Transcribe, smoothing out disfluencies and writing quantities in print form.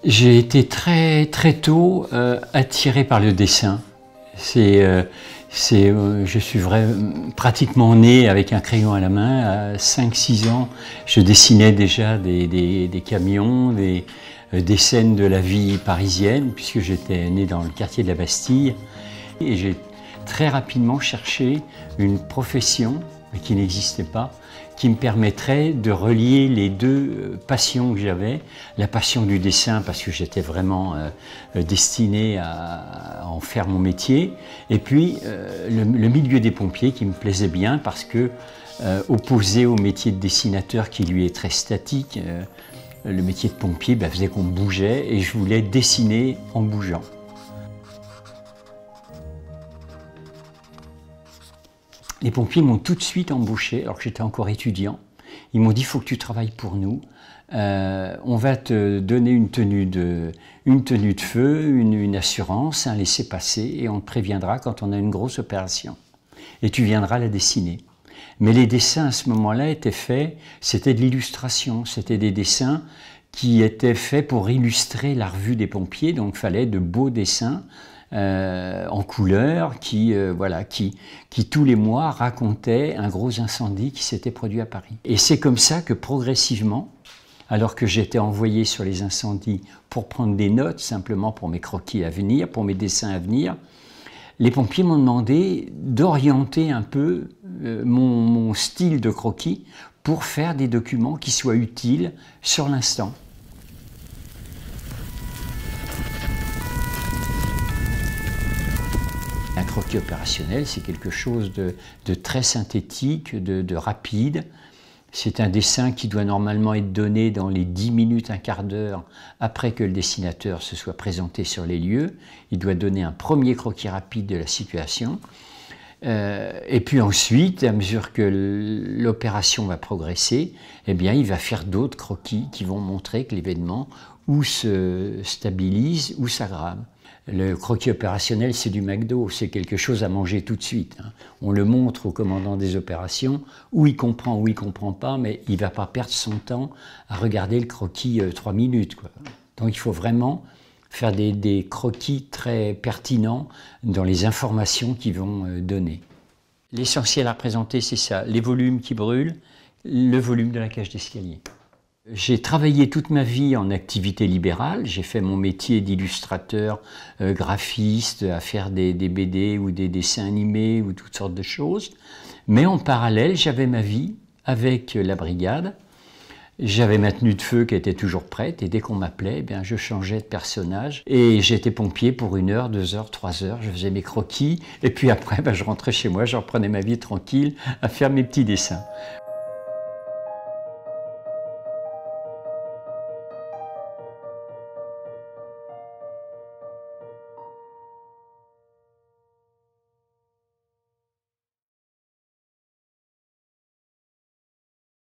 J'ai été très tôt attiré par le dessin. Je suis pratiquement né avec un crayon à la main. À 5-6 ans, je dessinais déjà des camions, des scènes de la vie parisienne, puisque j'étais né dans le quartier de la Bastille. Et j'ai très rapidement cherché une profession qui n'existait pas, qui me permettrait de relier les deux passions que j'avais, la passion du dessin parce que j'étais vraiment destiné à en faire mon métier, et puis le milieu des pompiers qui me plaisait bien parce que opposé au métier de dessinateur qui lui est très statique, le métier de pompier faisait qu'on bougeait et je voulais dessiner en bougeant. Les pompiers m'ont tout de suite embauché, alors que j'étais encore étudiant. Ils m'ont dit « il faut que tu travailles pour nous, on va te donner une tenue de feu, une assurance, un laissez-passer, et on te préviendra quand on a une grosse opération. Et tu viendras la dessiner. » Mais les dessins à ce moment-là étaient faits, c'était de l'illustration, c'était des dessins qui étaient faits pour illustrer la revue des pompiers, donc il fallait de beaux dessins, en couleur, qui tous les mois racontait un gros incendie qui s'était produit à Paris. Et c'est comme ça que progressivement, alors que j'étais envoyé sur les incendies pour prendre des notes, simplement pour mes croquis à venir, pour mes dessins à venir, les pompiers m'ont demandé d'orienter un peu mon style de croquis pour faire des documents qui soient utiles sur l'instant. Un croquis opérationnel, c'est quelque chose de très synthétique, de rapide. C'est un dessin qui doit normalement être donné dans les 10 minutes, un quart d'heure après que le dessinateur se soit présenté sur les lieux. Il doit donner un premier croquis rapide de la situation. Et puis ensuite, à mesure que l'opération va progresser, eh bien, il va faire d'autres croquis qui vont montrer que l'événement ou se stabilise ou s'aggrave. Le croquis opérationnel, c'est du McDo, c'est quelque chose à manger tout de suite. On le montre au commandant des opérations, ou il comprend ou il ne comprend pas, mais il ne va pas perdre son temps à regarder le croquis 3 minutes, quoi. Donc il faut vraiment faire des croquis très pertinents dans les informations qu'ils vont donner. L'essentiel à représenter, c'est ça, les volumes qui brûlent, le volume de la cage d'escalier. J'ai travaillé toute ma vie en activité libérale, j'ai fait mon métier d'illustrateur, graphiste, à faire des BD ou des dessins animés ou toutes sortes de choses. Mais en parallèle, j'avais ma vie avec la brigade. J'avais ma tenue de feu qui était toujours prête et dès qu'on m'appelait, je changeais de personnage. Et j'étais pompier pour 1 heure, 2 heures, 3 heures, je faisais mes croquis. Et puis après, je rentrais chez moi, je reprenais ma vie tranquille à faire mes petits dessins.